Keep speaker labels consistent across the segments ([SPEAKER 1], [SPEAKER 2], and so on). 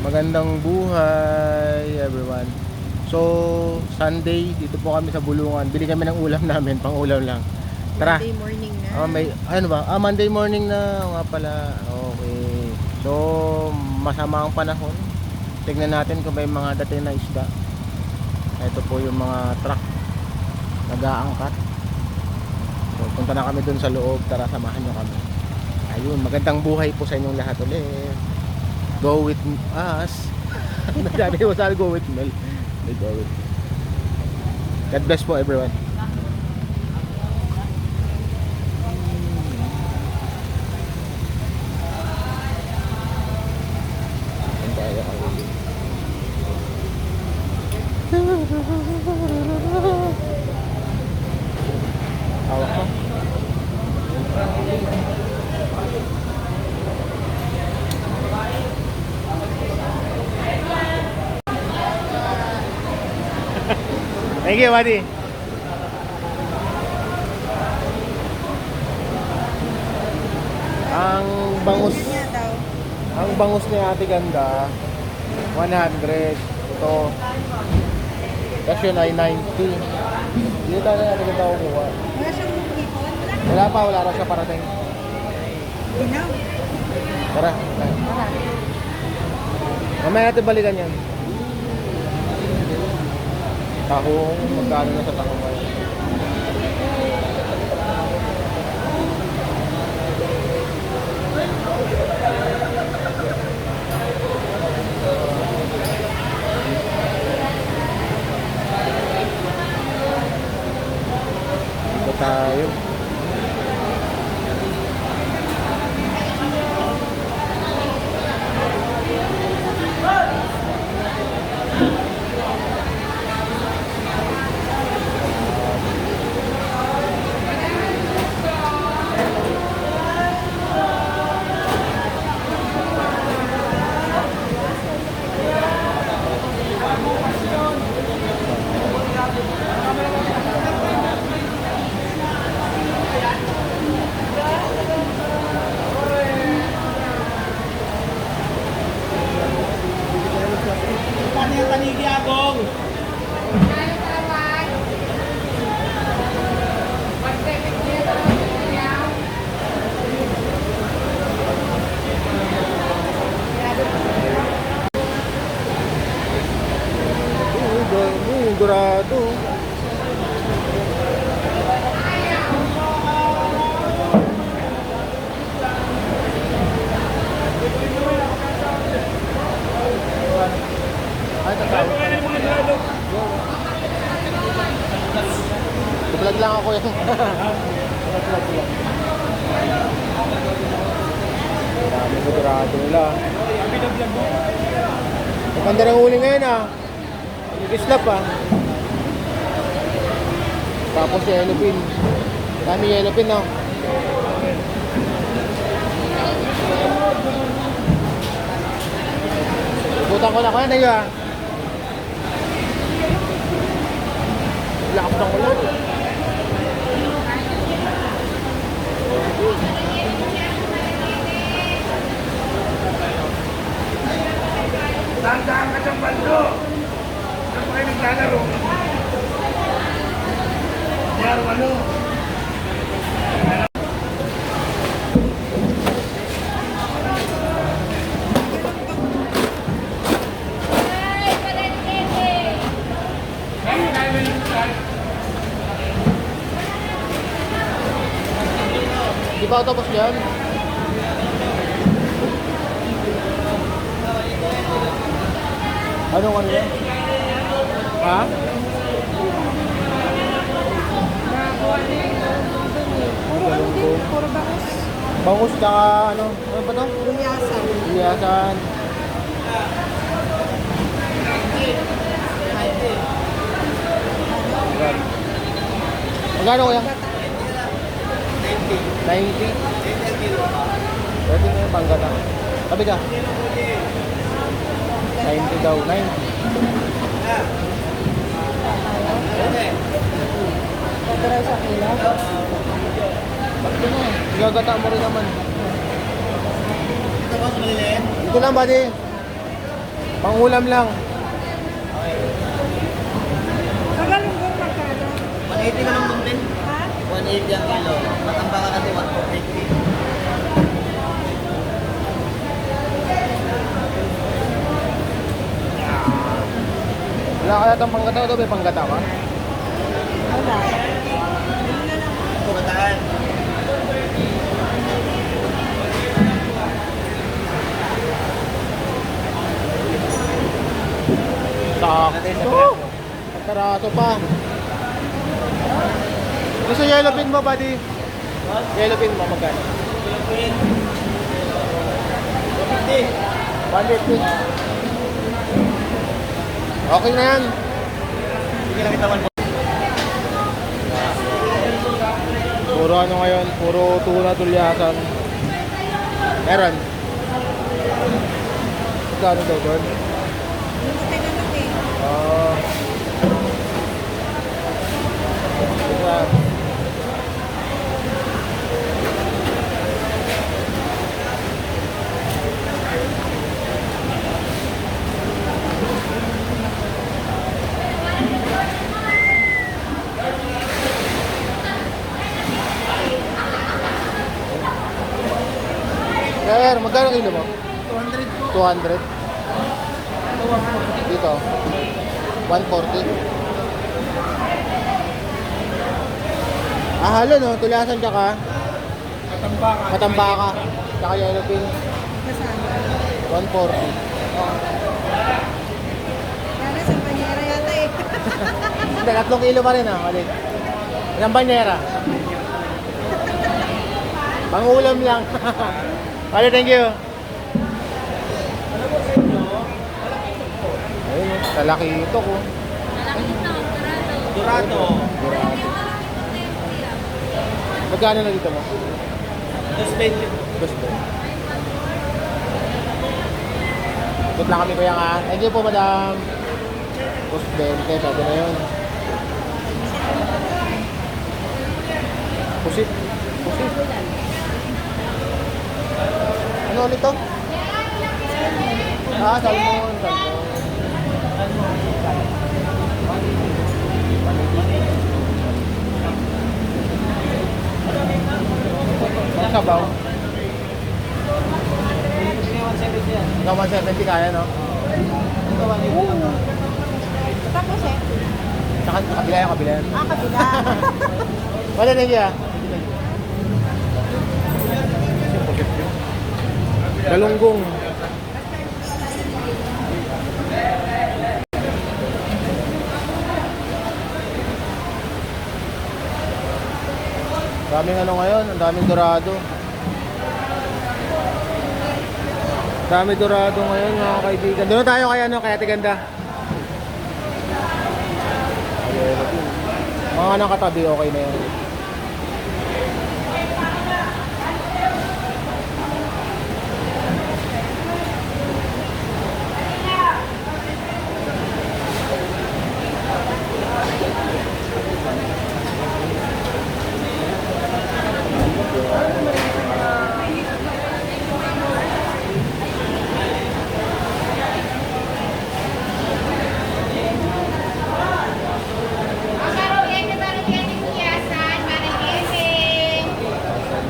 [SPEAKER 1] Magandang buhay everyone. So Sunday dito po kami sa Bulungan. Bili kami ng ulam namin, pang ulam lang. Tara.
[SPEAKER 2] Monday morning na.
[SPEAKER 1] May ano ba? Monday morning na nga pala. Okay. So masama ang panahon. Tingnan natin kung may mga dating na isda. Ito po yung mga truck nag-aangkat. So punta na kami dun sa loob. Tara, samahan nyo kami. Ayun, magandang buhay po sa inyong lahat ulit. Go with us. Sabi ko sa go with Mel. Go with. God bless po everyone. Hawak ko. Thank you, buddy. Ang bangus ni Ate Ganda 100. Ito kasi ay 90. Dito tayo na Ate Ganda kukuha.
[SPEAKER 2] Wala siyang hipon?
[SPEAKER 1] Wala raw siya parating.
[SPEAKER 2] Ginaw.
[SPEAKER 1] Tara. Mamaya natin balikan yan. Tahong, magkano na sa tahong ngayon? Ito tayo. Dorado. Ay, tatawag. Vlog lang ako yun. Vlog lang. Dami ko dorado nila. Maganda ng huli ngayon ah. Islap ah. Tapos yellow pin. Dami yellow pin no. Ibutan ko na ko yan tayo ah. Lakas ng ulan.
[SPEAKER 3] Tandaan ka siyang bando. Saan pa kayo naglalaro? Yan, ano?
[SPEAKER 1] Di ba tapos yan? Anong ano yan? Ha?
[SPEAKER 2] Puro bangus.
[SPEAKER 1] Bangus tsaka ano? Ano ba ito?
[SPEAKER 2] Luyasan.
[SPEAKER 1] Iyasan. Magkano ko yan? 90. 90? Pwede na yung panggata. Sabi ka? 90 daw. 90.
[SPEAKER 2] Pagkara sa kilo.
[SPEAKER 1] Bakit na? Gagata mo rin naman.
[SPEAKER 3] Ito ba sa maliliit?
[SPEAKER 1] Ito lang, buddy. Pangulam lang.
[SPEAKER 2] Magalunggong magkano?
[SPEAKER 4] 180 na lang dun din.
[SPEAKER 2] Ha?
[SPEAKER 4] 180 ang kilo. Matamba ka kasi 150.
[SPEAKER 1] Wala kaya itong panggata o may panggata ka?
[SPEAKER 2] Wala. Bili na lang.
[SPEAKER 4] Kumataan.
[SPEAKER 1] Sakto. Karato pa. Gusto yellow pin mo, buddy? Yellow pin mo, magkano? 150. Okay na yan.
[SPEAKER 4] Sige lang kita 150.
[SPEAKER 1] Puro ano ngayon, puro tuna tulyasan. Meron. Magkano daw doon?
[SPEAKER 2] Yung tinanong eh.
[SPEAKER 1] Isa. Sir, magkano kilo mo? 200. 200? Dito. 140. Halo no, tulasan tsaka matambaka. Tsaka yellow pin.
[SPEAKER 2] Kasama.
[SPEAKER 1] 140.
[SPEAKER 2] Kaya sa banyera yata eh.
[SPEAKER 1] Hindi, 3 kilo pa rin ah. Ulit. Ilang banyera? Pangulam lang. Ano, thank you. Ayun, talaki ito ko.
[SPEAKER 4] Dorado.
[SPEAKER 1] Magkano na dito mo?
[SPEAKER 4] 220.
[SPEAKER 1] Gusto. Ikot lang kami kuya nga. Thank you po, madam. Gusto 20, sabi na yun. Pusit. Pusit. Ano ulit to? Ah, salmon. Salmon. Ang sabaw. Hanggang 170 kaya, no?
[SPEAKER 2] Tapos eh.
[SPEAKER 1] Saka kabila yung kabila yan.
[SPEAKER 2] Kabila.
[SPEAKER 1] Wala na niya. Galunggong. Daming ano ngayon, ang daming dorado. Dami dorado ngayon mga kaibigan. Doon na tayo kay ano, kay Ate Ganda. Mga nang katabi, okay na yan.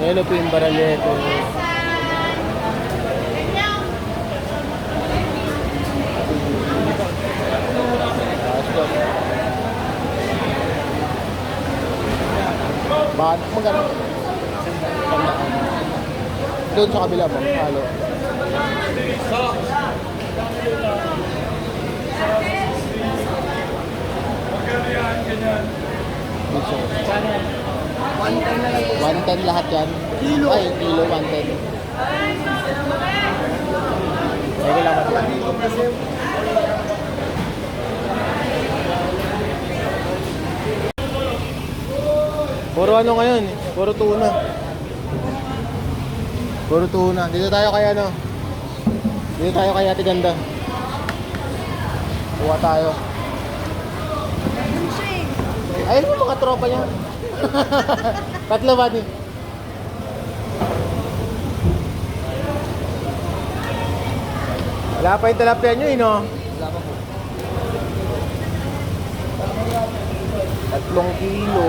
[SPEAKER 1] Yellow pin baralete. Bakit magkano? Doon sa kabila mo, halo. Piso. 110 lahat yan. Kilo. Ay, kilo 110. Ay, kailangan lang. Puro ano ngayon? Puro tuna. Puro tuna. Dito tayo kay ano? Dito tayo kay Ate Ganda. Kuha tayo. Ayun yung mga tropa niya. Tatlo ba din? Wala pa yung tilapia nyo, no?
[SPEAKER 4] Wala pa po.
[SPEAKER 1] 3 kilo.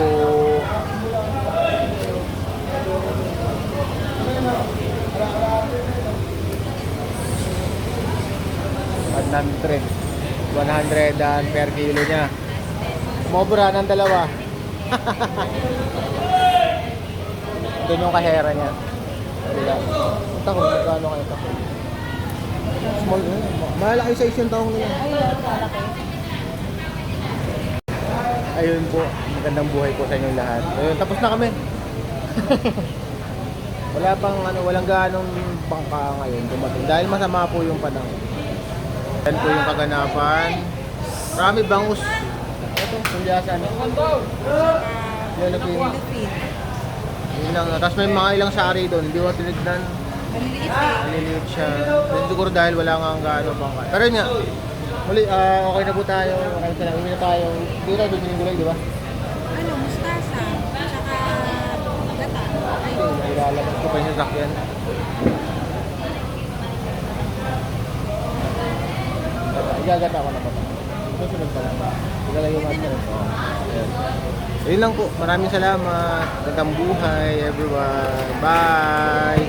[SPEAKER 1] $100 per kilo niya. Mobra ng dalawa. Doon yung kahera niya. Wala. Tako, magkano kayo tako? Small, malaki size yung tahong niya. Ayun po, magandang buhay po sa inyong lahat. Ayun, tapos na kami. Wala pang walang ganong bangka ngayon dumating dahil masama po yung panahon. Yan po yung kaganapan. Marami bangus. Ito, kulyasan. Yellow fin.
[SPEAKER 2] Philippine.
[SPEAKER 1] Yun lang. Tapos may mga ilang sari doon. Hindi ko tinignan.
[SPEAKER 2] Maliliit eh.
[SPEAKER 1] Maliliit siya. Then siguro dahil wala nga ang gaano bangka. Pero yun nga. Muli, okay na po tayo. Okay na tayo. Uwi na tayo. Hindi tayo bumili gulay, di ba?
[SPEAKER 2] Ano, mustasa. Tsaka gata. Ay,
[SPEAKER 1] Ay, ilalabas ko pa yung sasakyan. Igagata ko na pa. Susunod pa lang. Igala yung master. Ayan. Ayun lang po. Maraming salamat. Gandang buhay, everyone. Bye!